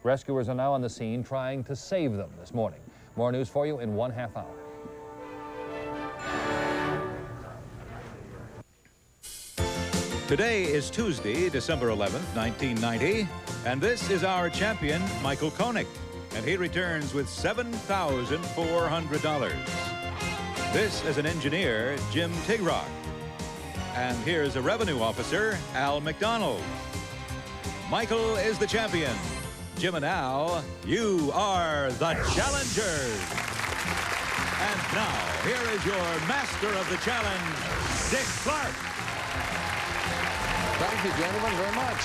Rescuers are now on the scene trying to save them this morning. More news for you in 1/2 hour. Today is Tuesday, December 11th, 1990, and this is our champion, Michael Koenig, and he returns with $7,400. This is an engineer, Jim Tigrock, and here's a revenue officer, Al McDonald. Michael is the champion. Jim and Al, you are the challengers. And now, here is your master of the challenge, Dick Clark. Thank you, gentlemen, very much.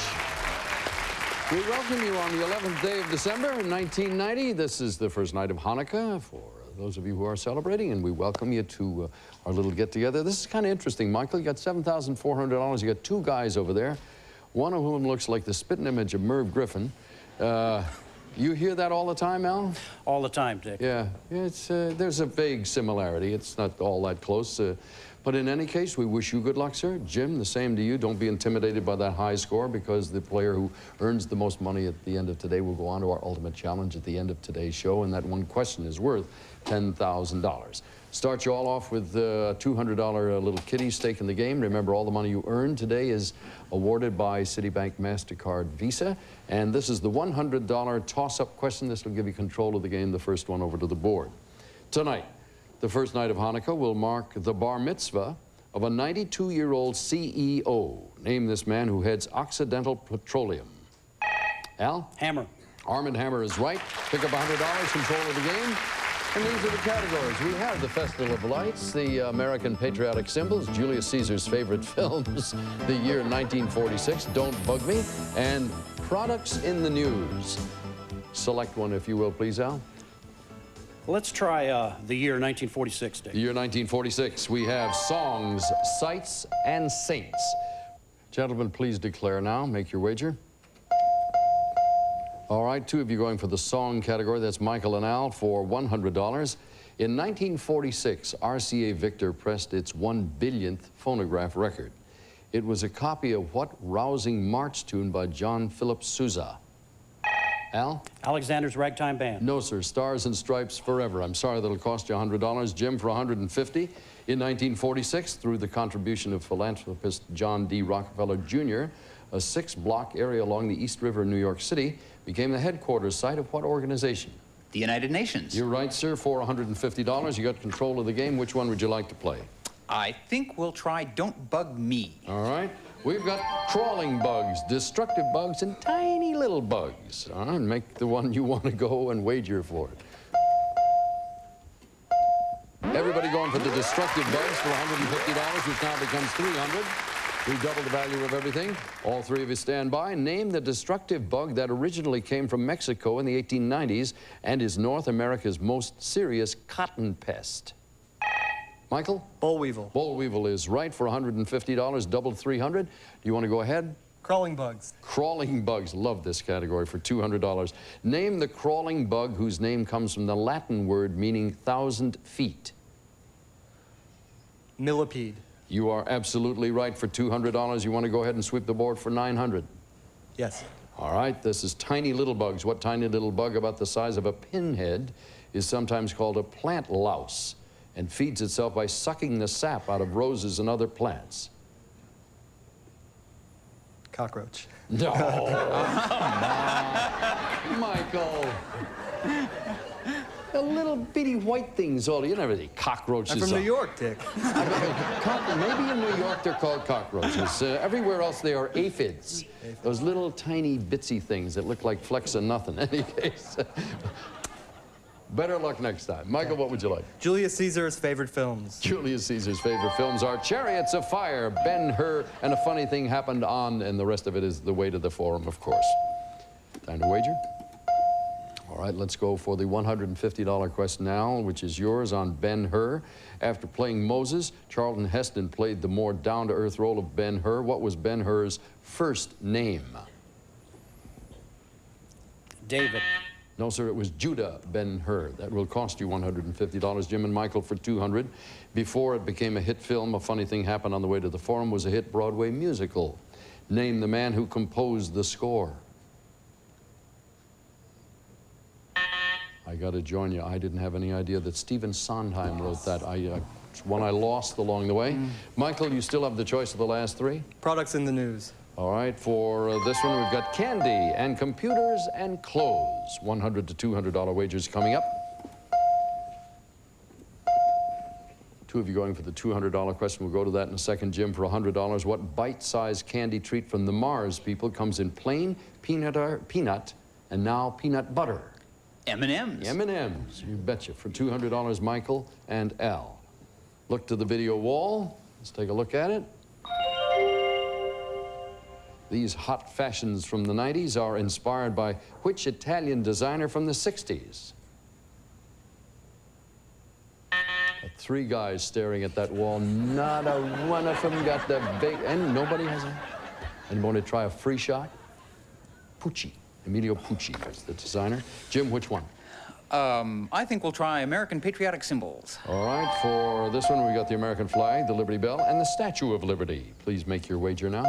We welcome you on the 11th day of December in 1990. This is the first night of Hanukkah for those of you who are celebrating, and we welcome you to our little get-together. This is kind of interesting, Michael. You got $7,400. You got two guys over there, one of whom looks like the spitting image of Merv Griffin. You hear that all the time, Al? All the time, Dick. Yeah, it's, there's a vague similarity. It's not all that close. But in any case, we wish you good luck, sir. Jim, the same to you. Don't be intimidated by that high score, because the player who earns the most money at the end of today will go on to our ultimate challenge at the end of today's show, and that one question is worth $10,000. Start you all off with a $200 little kitty stake in the game. Remember, all the money you earn today is awarded by Citibank MasterCard Visa. And this is the $100 toss-up question. This will give you control of the game, the first one over to the board. Tonight, the first night of Hanukkah will mark the bar mitzvah of a 92-year-old CEO. Name this man who heads Occidental Petroleum. Al? Hammer. Arm & Hammer is right. Pick up $100, control of the game. And these are the categories. We have the Festival of Lights, the American patriotic symbols, Julius Caesar's favorite films, the year 1946, Don't Bug Me, and products in the news. Select one, if you will, please, Al. Let's try the year 1946, Dick. The year 1946. We have songs, sights, and saints. Gentlemen, please declare now. Make your wager. All right, two of you going for the song category. That's Michael and Al for $100. In 1946, RCA Victor pressed its 1 billionth phonograph record. It was a copy of what rousing march tune by John Philip Sousa? Al? Alexander's Ragtime Band. No, sir. Stars and Stripes Forever. I'm sorry that'll cost you $100. Jim for $150. In 1946, through the contribution of philanthropist John D. Rockefeller, Jr., a 6-block area along the East River in New York City became the headquarters site of what organization? The United Nations. You're right, sir, for $150. You got control of the game. Which one would you like to play? I think we'll try Don't Bug Me. All right. We've got crawling bugs, destructive bugs, and tiny little bugs. All right, make the one you want to go and wager for it. Everybody going for the destructive bugs for $150, which now becomes $300. We've doubled the value of everything. All three of you stand by. Name the destructive bug that originally came from Mexico in the 1890s and is North America's most serious cotton pest. Michael? Boll weevil. Boll weevil is right for $150, doubled $300. Do you want to go ahead? Crawling bugs. Crawling bugs. Love this category for $200. Name the crawling bug whose name comes from the Latin word meaning 1,000 feet. Millipede. You are absolutely right for $200. You want to go ahead and sweep the board for $900? Yes. All right, this is tiny little bugs. What tiny little bug about the size of a pinhead is sometimes called a plant louse and feeds itself by sucking the sap out of roses and other plants? Cockroach. No. Michael. The little bitty white things, all you never see cockroaches. I'm from New York, Dick. Maybe in New York they're called cockroaches. Everywhere else they are aphids. Those little tiny bitsy things that look like flecks of nothing. In any case, better luck next time. Michael, what would you like? Julius Caesar's favorite films. Julius Caesar's favorite films are Chariots of Fire, Ben-Hur, and A Funny Thing Happened On, and the rest of it is The Way to the Forum, of course. Time to wager? All right, let's go for the $150 question now, which is yours on Ben-Hur. After playing Moses, Charlton Heston played the more down-to-earth role of Ben-Hur. What was Ben-Hur's first name? David. No, sir, it was Judah Ben-Hur. That will cost you $150. Jim and Michael for $200. Before it became a hit film, A Funny Thing Happened on the Way to the Forum was a hit Broadway musical. Name the man who composed the score. got to join you. I didn't have any idea that Stephen Sondheim wrote that. It's one I lost along the way. Michael, you still have the choice of the last three? Products in the news. All right, for this one, we've got candy and computers and clothes. $100 to $200 wagers coming up. Two of you going for the $200 question. We'll go to that in a second. Jim, for $100, what bite-sized candy treat from the Mars people comes in plain peanut and now peanut butter? M&M's. M&M's, you betcha. For $200, Michael and Al. Look to the video wall. Let's take a look at it. These hot fashions from the 90s are inspired by which Italian designer from the 60s? Three guys staring at that wall. Not a one of them got the big, and nobody has a. And want to try a free shot? Pucci, Emilio Pucci is the designer. Jim, which one? I think we'll try American patriotic symbols. All right, for this one, we got the American flag, the Liberty Bell, and the Statue of Liberty. Please make your wager now.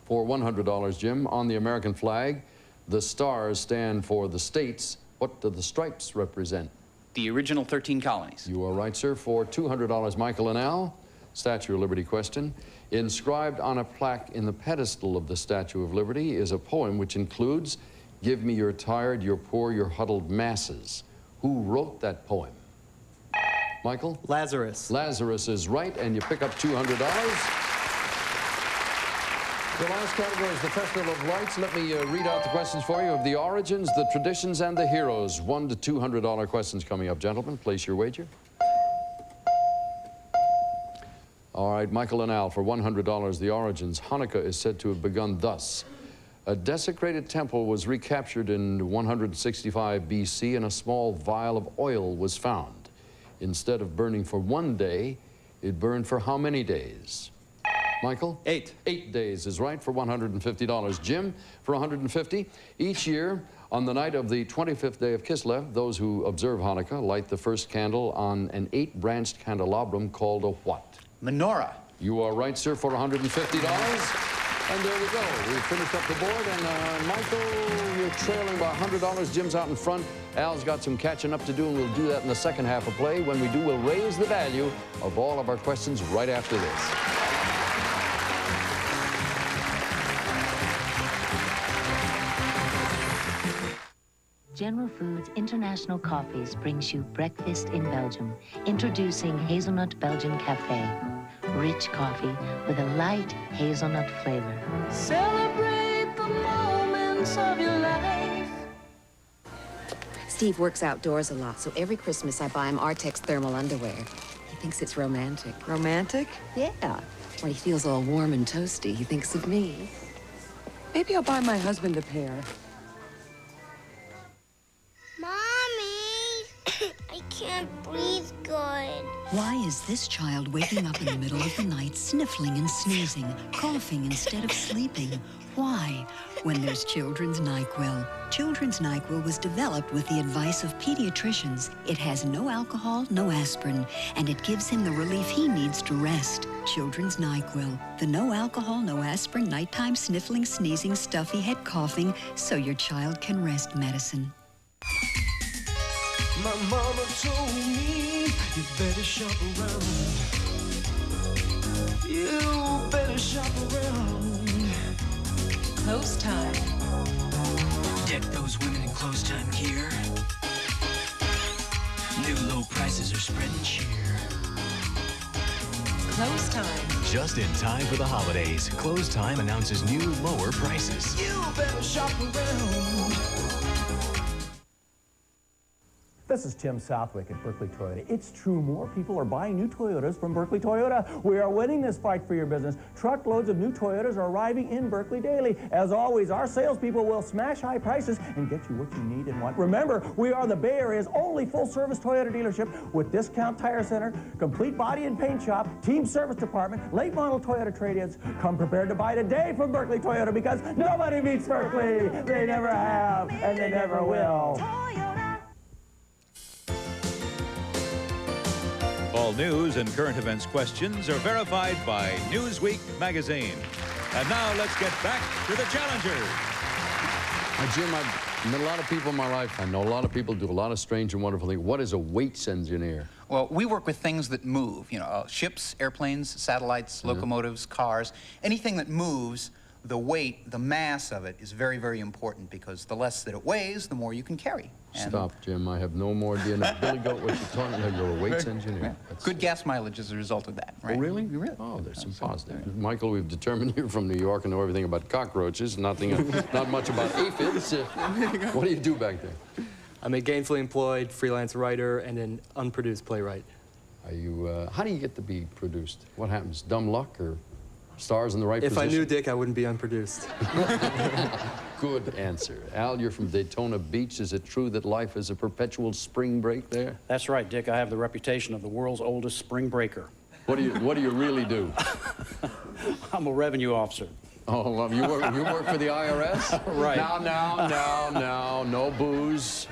For $100, Jim, on the American flag, the stars stand for the states. What do the stripes represent? The original 13 colonies. You are right, sir. For $200, Michael and Al, Statue of Liberty question. Inscribed on a plaque in the pedestal of the Statue of Liberty is a poem which includes, "Give me your tired, your poor, your huddled masses." Who wrote that poem? Michael? Lazarus. Lazarus is right, and you pick up $200. The last category is the Festival of Lights. Let me read out the questions for you of the origins, the traditions, and the heroes. $100 to $200 questions coming up, gentlemen. Place your wager. All right, Michael and Al, for $100, the origins. Hanukkah is said to have begun thus. A desecrated temple was recaptured in 165 BC, and a small vial of oil was found. Instead of burning for 1 day, it burned for how many days? Michael? 8. 8 days is right, for $150. Jim, for $150. Each year, on the night of the 25th day of Kislev, those who observe Hanukkah light the first candle on an 8-branched candelabrum called a what? Menorah. You are right, sir, for $150. And there we go. We've finished up the board, and Michael, you're trailing by $100. Jim's out in front. Al's got some catching up to do, and we'll do that in the second half of play. When we do, we'll raise the value of all of our questions right after this. General Foods International Coffees brings you breakfast in Belgium. Introducing Hazelnut Belgian Cafe. Rich coffee with a light hazelnut flavor. Celebrate the moments of your life. Steve works outdoors a lot, so every Christmas I buy him Artex thermal underwear. He thinks it's romantic. Romantic? Yeah. When he feels all warm and toasty, he thinks of me. Maybe I'll buy my husband a pair. Mommy, I can't breathe good. Why is this child waking up in the middle of the night, sniffling and sneezing, coughing instead of sleeping? Why? When there's Children's NyQuil. Children's NyQuil was developed with the advice of pediatricians. It has no alcohol, no aspirin, and it gives him the relief he needs to rest. Children's NyQuil, the no alcohol, no aspirin, nighttime sniffling, sneezing, stuffy head coughing, so your child can rest medicine. My mama told me you better shop around. You better shop around. Close time. Deck those women in close time gear. New low prices are spreading cheer. Close time. Just in time for the holidays, Close Time announces new lower prices. You better shop around. This is Tim Southwick at Berkeley Toyota. It's true, more people are buying new Toyotas from Berkeley Toyota. We are winning this fight for your business. Truckloads of new Toyotas are arriving in Berkeley daily. As always, our salespeople will smash high prices and get you what you need and want. Remember, we are the Bay Area's only full-service Toyota dealership with discount tire center, complete body and paint shop, team service department, late model Toyota trade-ins. Come prepared to buy today from Berkeley Toyota, because nobody beats Berkeley. They never have, and they never will. All news and current events questions are verified by Newsweek magazine. And now let's get back to the challengers. Jim, I've met a lot of people in my life. I know a lot of people do a lot of strange and wonderful things. What is a weights engineer? Well, we work with things that move, you know, ships, airplanes, satellites, locomotives, cars. Anything that moves, the weight, the mass of it is very, very important because the less that it weighs, the more you can carry. And Stop, Jim. I have no more idea. Now, Billy Goat, what you're talking about, you're a weights engineer. Good gas mileage as a result of that, right? Oh, really? Really? Oh, there's some positive. Michael, we've determined you're from New York and know everything about cockroaches, not much about aphids. What do you do back there? I'm a gainfully employed freelance writer and an unproduced playwright. Are you, how do you get to be produced? What happens? Dumb luck or stars in the right If position? I knew Dick, I wouldn't be unproduced. Good answer. Al, you're from Daytona Beach. Is it true that life is a perpetual spring break there? That's right, Dick. I have the reputation of the world's oldest spring breaker. What do you really do? I'm a revenue officer. Oh, well, you work for the IRS? Right. No booze.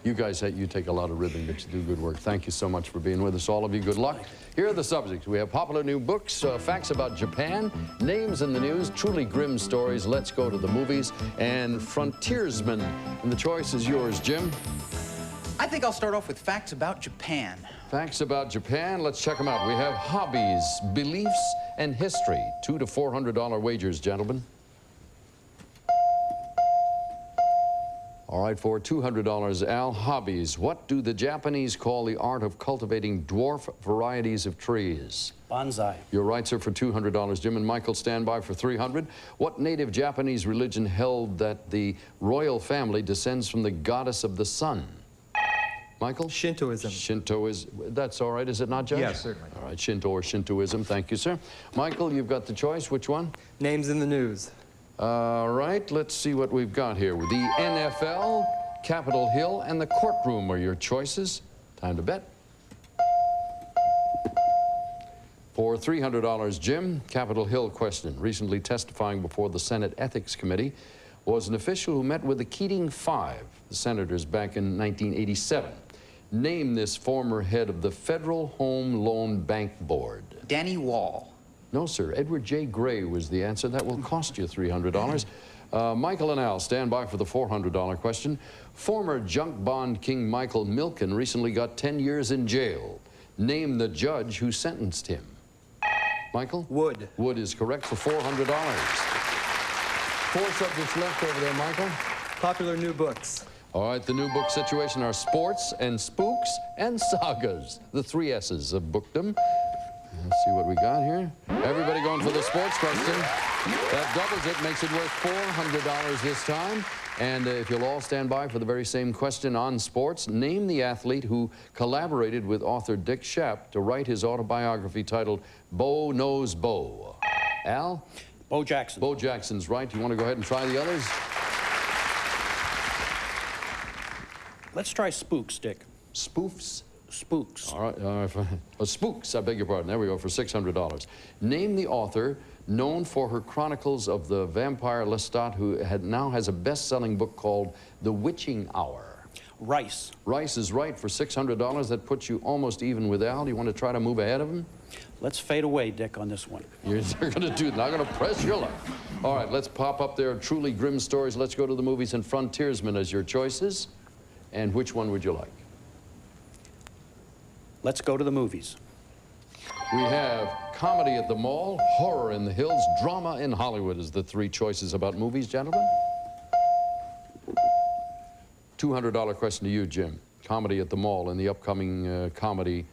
You guys, you take a lot of ribbing, but you do good work. Thank you so much for being with us, all of you. Good luck. Here are the subjects. We have popular new books, facts about Japan, names in the news, truly grim stories, let's go to the movies, and frontiersmen. And the choice is yours, Jim. I think I'll start off with facts about Japan. Facts about Japan. Let's check them out. We have hobbies, beliefs, and history. $200 to $400 wagers, gentlemen. All right, for $200, Al, hobbies. What do the Japanese call the art of cultivating dwarf varieties of trees? Bonsai. You're right, sir, for $200. Jim and Michael stand by for $300. What native Japanese religion held that the royal family descends from the goddess of the sun? Michael? Shintoism. Shintoism. That's all right, is it not, Judge? Yes, certainly. All right, Shinto or Shintoism. Thank you, sir. Michael, you've got the choice. Which one? Names in the news. All right, let's see what we've got here. The NFL, Capitol Hill, and the courtroom are your choices. Time to bet. For $300, Jim, Capitol Hill question. Recently testifying before the Senate Ethics Committee was an official who met with the Keating Five, the senators, back in 1987. Name this former head of the Federal Home Loan Bank Board. Danny Wall. No, sir. Edward J. Gray was the answer. That will cost you $300. Michael and Al, stand by for the $400 question. Former junk bond king Michael Milken recently got 10 years in jail. Name the judge who sentenced him. Michael? Wood. Wood is correct for $400. 4 subjects left over there, Michael. Popular new books. All right, the new book situation are sports and spooks and sagas. The 3 S's of bookdom. Let's see what we got here. Everybody going for the sports question. That doubles it, makes it worth $400 this time. And if you'll all stand by for the very same question on sports, name the athlete who collaborated with author Dick Shepp to write his autobiography titled Bo Knows Bo. Al? Bo Jackson. Bo Jackson's right. You want to go ahead and try the others? Let's try spooks, Dick. Spoofs? Spooks. All right, spooks, I beg your pardon. There we go, for $600. Name the author known for her chronicles of the vampire Lestat, who now has a best-selling book called The Witching Hour. Rice. Rice is right for $600. That puts you almost even with Al. Do you want to try to move ahead of him? Let's fade away, Dick, on this one. You're going to do that. Not going to press your luck. All right, let's pop up there truly grim stories. Let's go to the movies and frontiersmen as your choices. And which one would you like? Let's go to the movies. We have comedy at the mall, horror in the hills, drama in Hollywood is the 3 choices about movies, gentlemen. $200 question to you, Jim. Comedy at the mall in the upcoming comedy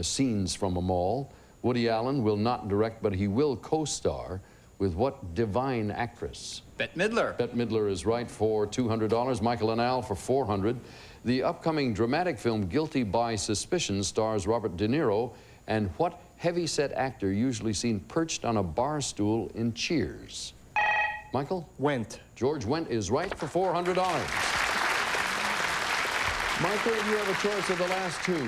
Scenes from a Mall. Woody Allen will not direct, but he will co-star with what divine actress? Bette Midler. Bette Midler is right for $200. Michael and Al for $400. The upcoming dramatic film Guilty by Suspicion stars Robert De Niro, and what heavy-set actor usually seen perched on a bar stool in Cheers? Michael? Wendt. George Wendt is right for $400. Michael, you have a choice of the last 2.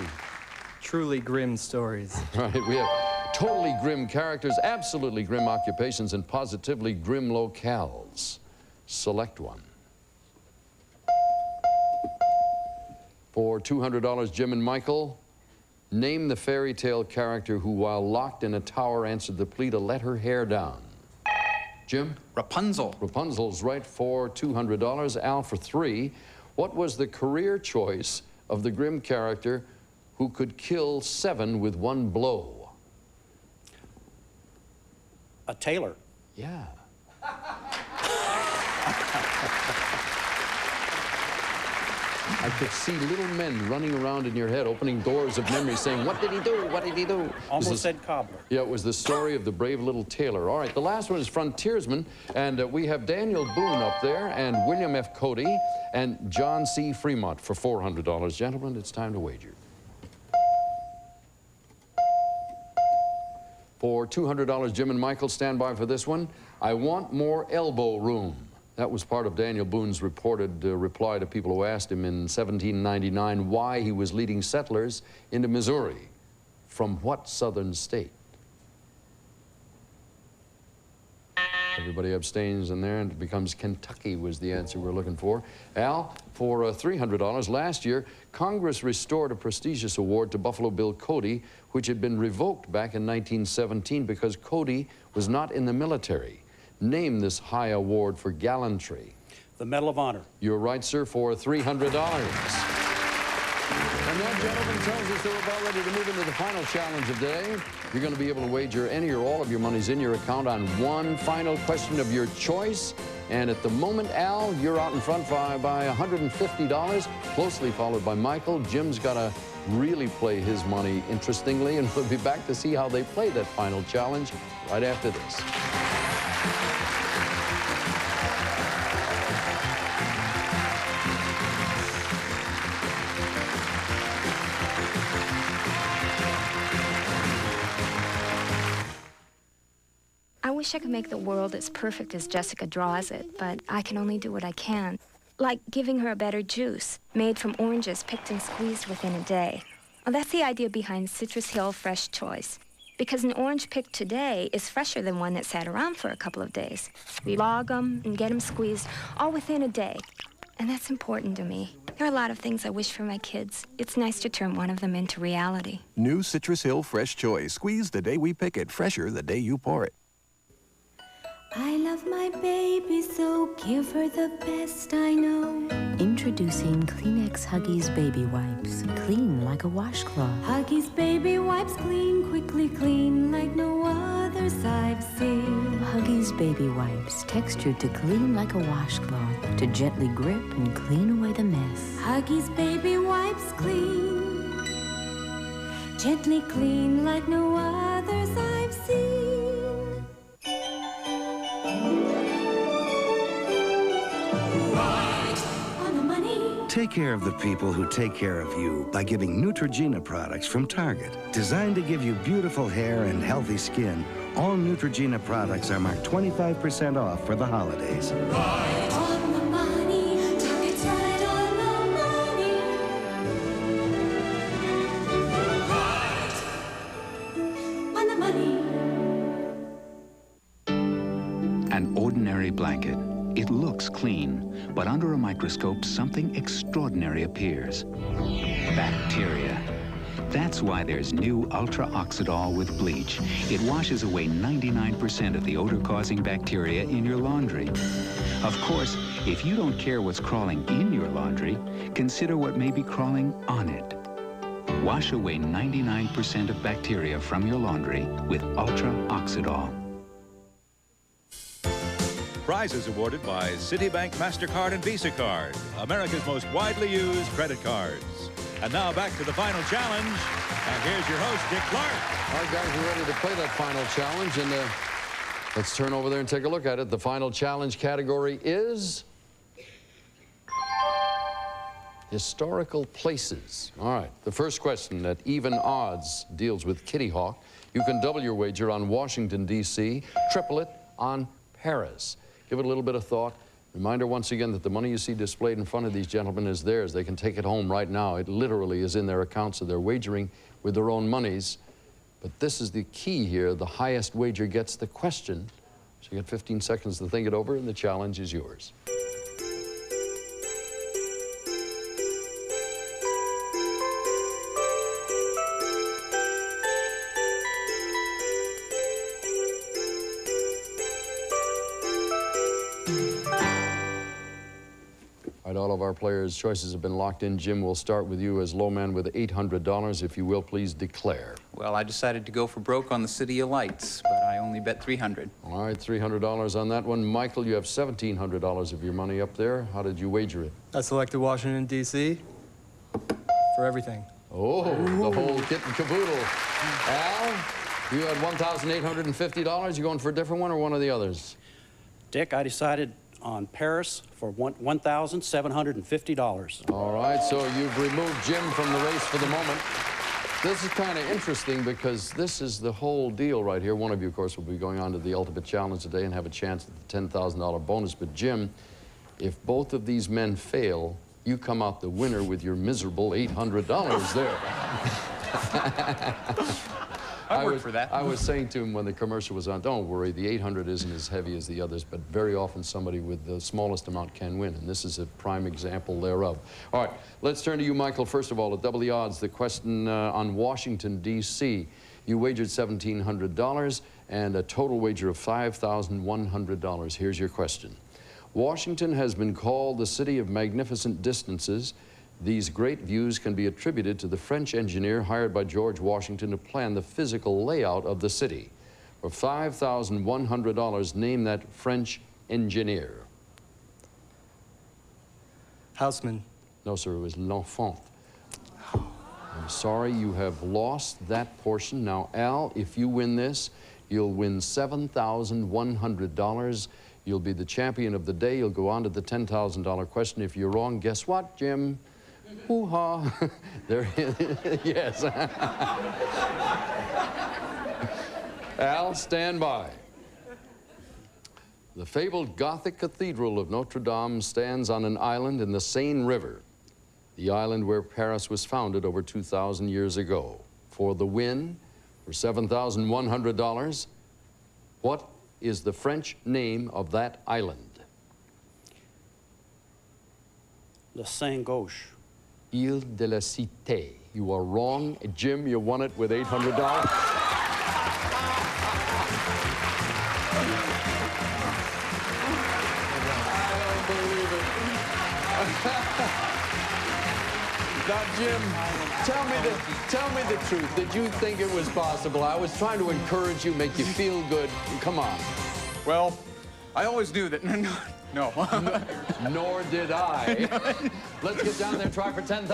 Truly grim stories. Right, we have totally grim characters, absolutely grim occupations, and positively grim locales. Select one. For $200, Jim and Michael, name the fairy tale character who, while locked in a tower, answered the plea to let her hair down. Jim? Rapunzel. Rapunzel's right for $200. Al for 3. What was the career choice of the Grimm character who could kill 7 with one blow? A tailor. Yeah. I could see little men running around in your head, opening doors of memory, saying, what did he do? What did he do? Almost said cobbler. Yeah, it was the story of the brave little tailor. All right, the last one is Frontiersman, and we have Daniel Boone up there, and William F. Cody, and John C. Fremont for $400. Gentlemen, it's time to wager. For $200, Jim and Michael, stand by for this one. I want more elbow room. That was part of Daniel Boone's reported reply to people who asked him in 1799 why he was leading settlers into Missouri. From what southern state? Everybody abstains in there, and it becomes Kentucky was the answer we're looking for. Al, for $300, last year, Congress restored a prestigious award to Buffalo Bill Cody, which had been revoked back in 1917 because Cody was not in the military. Name this high award for gallantry. The Medal of Honor. You're right, sir, for $300. And that, gentlemen, tells us that we're about ready to move into the final challenge of the day. You're going to be able to wager any or all of your monies in your account on one final question of your choice. And at the moment, Al, you're out in front by $150, closely followed by Michael. Jim's got to really play his money interestingly, and we'll be back to see how they play that final challenge right after this. I wish I could make the world as perfect as Jessica draws it, but I can only do what I can. Like giving her a better juice, made from oranges picked and squeezed within a day. Well, that's the idea behind Citrus Hill Fresh Choice. Because an orange picked today is fresher than one that sat around for a couple of days. We log them and get them squeezed all within a day. And that's important to me. There are a lot of things I wish for my kids. It's nice to turn one of them into reality. New Citrus Hill Fresh Choice. Squeeze the day we pick it, fresher the day you pour it. I love my baby, so give her the best I know. Introducing Kleenex Huggies Baby Wipes. Clean like a washcloth. Huggies baby wipes clean, quickly clean like no others I've seen. Huggies Baby Wipes. Textured to clean like a washcloth. To gently grip and clean away the mess. Huggies baby wipes clean. Gently clean like no others I've seen. Take care of the people who take care of you by giving Neutrogena products from Target. Designed to give you beautiful hair and healthy skin, all Neutrogena products are marked 25% off for the holidays. Right on the money. Target's right on the money. Right on the money. An ordinary blanket. It looks clean, but under a microscope, something extraordinary appears. Bacteria. That's why there's new Ultra Oxidol with bleach. It washes away 99% of the odor-causing bacteria in your laundry. Of course, if you don't care what's crawling in your laundry, consider what may be crawling on it. Wash away 99% of bacteria from your laundry with Ultra Oxidol. Prizes awarded by Citibank, MasterCard, and Visa Card, America's most widely used credit cards. And now back to the final challenge. And here's your host, Dick Clark. All right, guys, we're ready to play that final challenge. And let's turn over there and take a look at it. The final challenge category is historical places. All right, the first question at even odds deals with Kitty Hawk. You can double your wager on Washington, D.C., triple it on Paris. Give it a little bit of thought. Reminder once again that the money you see displayed in front of these gentlemen is theirs. They can take it home right now. It literally is in their accounts, so they're wagering with their own monies. But this is the key here. The highest wager gets the question. So you get 15 seconds to think it over, and the challenge is yours. All right, all of our players' choices have been locked in. Jim, we'll start with you as low man with $800. If you will, please declare. Well, I decided to go for broke on the City of Lights, but I only bet $300. All right, $300 on that one. Michael, you have $1,700 of your money up there. How did you wager it? I selected Washington, D.C. for everything. Oh, the whole kit and caboodle. Al, you had $1,850. You going for a different one or one of the others? Dick, I decided on Paris for $1,750. All right, so you've removed Jim from the race for the moment. This is kind of interesting because this is the whole deal right here. One of you, of course, will be going on to the Ultimate Challenge today and have a chance at the $10,000 bonus. But Jim, if both of these men fail, you come out the winner with your miserable $800 there. I work for that. I was saying to him when the commercial was on, don't worry, the 800 isn't as heavy as the others, but very often somebody with the smallest amount can win, and this is a prime example thereof. All right, let's turn to you, Michael. First of all, at double the odds, the question on Washington, D.C. You wagered $1,700 and a total wager of $5,100. Here's your question. Washington has been called the city of magnificent distances. These great views can be attributed to the French engineer hired by George Washington to plan the physical layout of the city. For $5,100, name that French engineer. Houseman. No, sir, it was L'Enfant. I'm sorry, you have lost that portion. Now, Al, if you win this, you'll win $7,100. You'll be the champion of the day. You'll go on to the $10,000 question. If you're wrong, guess what, Jim? Hoo-ha. There is. Yes. Al, stand by. The fabled Gothic Cathedral of Notre Dame stands on an island in the Seine River, the island where Paris was founded over 2,000 years ago. For the win, for $7,100, what is the French name of that island? Le Saint-Gauche. Ile de la Cité. You are wrong. Jim, you won it with $800. I don't believe it. Now, Jim, tell me the truth. Did you think it was possible? I was trying to encourage you, make you feel good. Come on. Well, I always knew that. No. Nor did I. Let's get down there and try for $10,000.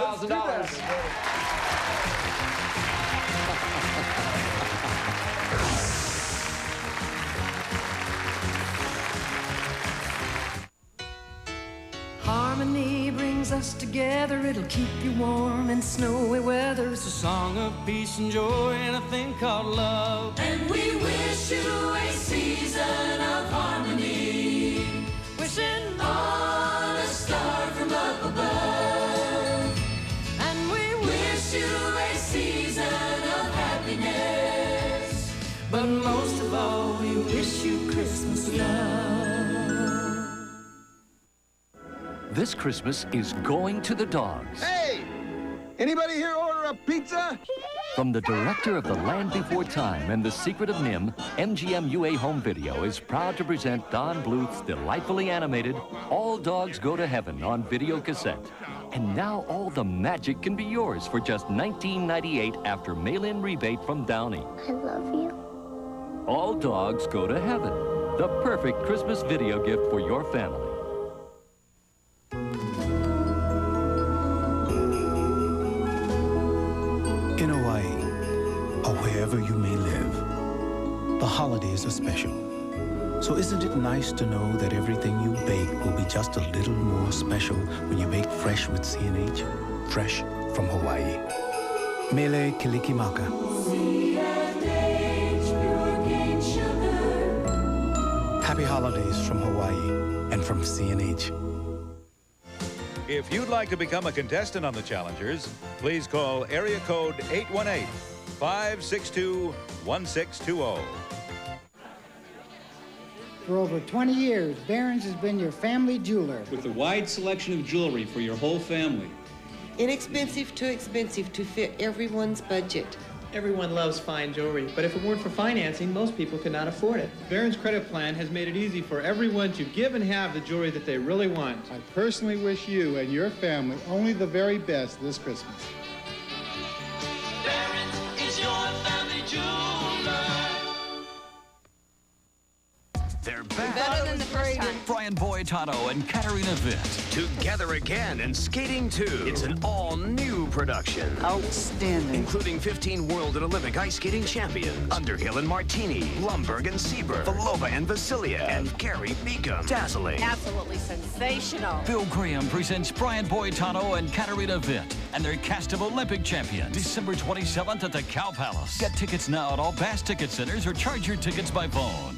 Harmony brings us together, it'll keep you warm in snowy weather. It's a song of peace and joy and a thing called love. And we wish you a season of harmony, wishing on a star from up above. And we wish you a season of happiness, but most of all we wish you Christmas love. This Christmas is going to the dogs. Hey! Anybody here order a pizza? From the director of The Land Before Time and The Secret of Nim, MGM UA Home Video is proud to present Don Bluth's delightfully animated All Dogs Go to Heaven on video cassette. And now all the magic can be yours for just $19.98 after mail-in rebate from Downey. I love you. All Dogs Go to Heaven, the perfect Christmas video gift for your family. In Hawaii, or wherever you may live, the holidays are special. So isn't it nice to know that everything you bake will be just a little more special when you bake fresh with C&H? Fresh from Hawaii. Mele Kilikimaka. C&H, pure cane sugar. Happy holidays from Hawaii and from C&H. If you'd like to become a contestant on the Challengers, please call area code 818-562-1620. For over 20 years, Barron's has been your family jeweler. With a wide selection of jewelry for your whole family. Inexpensive, too expensive to fit everyone's budget. Everyone loves fine jewelry, but if it weren't for financing, most people could not afford it. Barron's credit plan has made it easy for everyone to give and have the jewelry that they really want. I personally wish you and your family only the very best this Christmas. Barron's is your family jeweler. They're back. Better than the first time. Brian Boitano and Katarina Witt. Together again in Skating 2. It's an all-new production. Outstanding. Including 15 world and Olympic ice skating champions. Underhill and Martini. Blumberg and Sieber. Villova and Vasiliev. And Gary Beacom. Dazzling. Absolutely sensational. Bill Graham presents Brian Boitano and Katarina Witt and their cast of Olympic champions. December 27th at the Cow Palace. Get tickets now at all Bass Ticket Centers or charge your tickets by phone.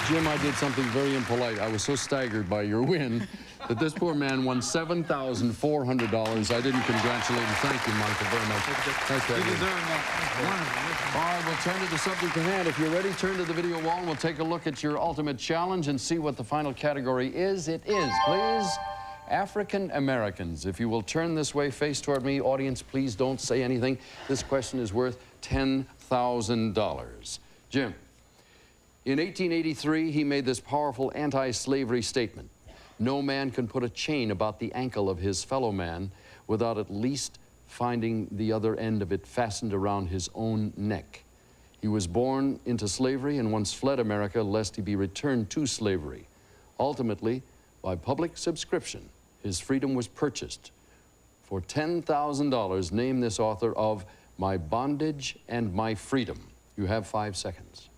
Jim, I did something very impolite. I was so staggered by your win that this poor man won $7,400. I didn't congratulate him. Thank you, Michael, very much. Thanks, You deserve that. All right, we'll turn to the subject at hand. If you're ready, turn to the video wall and we'll take a look at your ultimate challenge and see what the final category is. It is, please, African Americans. If you will turn this way, face toward me. Audience, please don't say anything. This question is worth $10,000. Jim. In 1883, he made this powerful anti-slavery statement. No man can put a chain about the ankle of his fellow man without at least finding the other end of it fastened around his own neck. He was born into slavery and once fled America lest he be returned to slavery. Ultimately, by public subscription, his freedom was purchased. For $10,000, name this author of My Bondage and My Freedom. You have 5 seconds.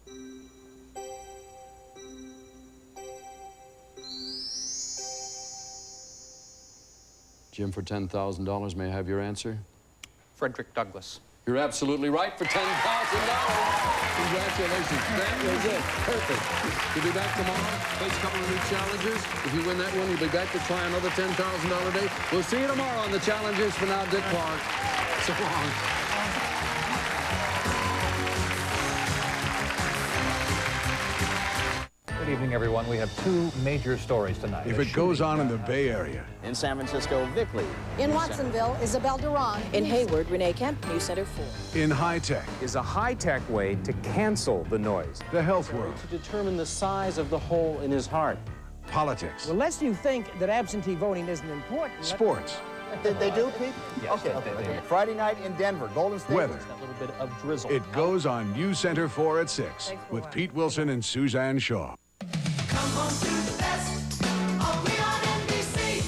Jim, for $10,000, may I have your answer? Frederick Douglass. You're absolutely right for $10,000. Congratulations. That was it. Perfect. You'll be back tomorrow. Face a couple of new challengers. If you win that one, you'll be back to try another $10,000 day. We'll see you tomorrow on the challenges. For now, Dick Clark. So long. Good evening, everyone. We have 2 major stories tonight. If it goes on in the Bay Area. In San Francisco, Vic Lee. In Watsonville, Isabel Duran. In Hayward, Renee Kemp, News Center 4. In high-tech. Is a high-tech way to cancel the noise. The health world. To determine the size of the hole in his heart. Politics. Well, lest you think that absentee voting isn't important. Sports. Did they do, Pete? Yes. Okay. Friday night in Denver, Golden State. Weather. That little bit of drizzle. It goes on News Center 4 at 6 with Pete Wilson and Suzanne Shaw. Come on to the best of WNBC.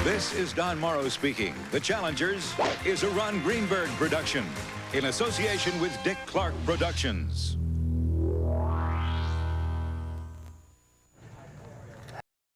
This is Don Morrow speaking. The Challengers is a Ron Greenberg production in association with Dick Clark Productions.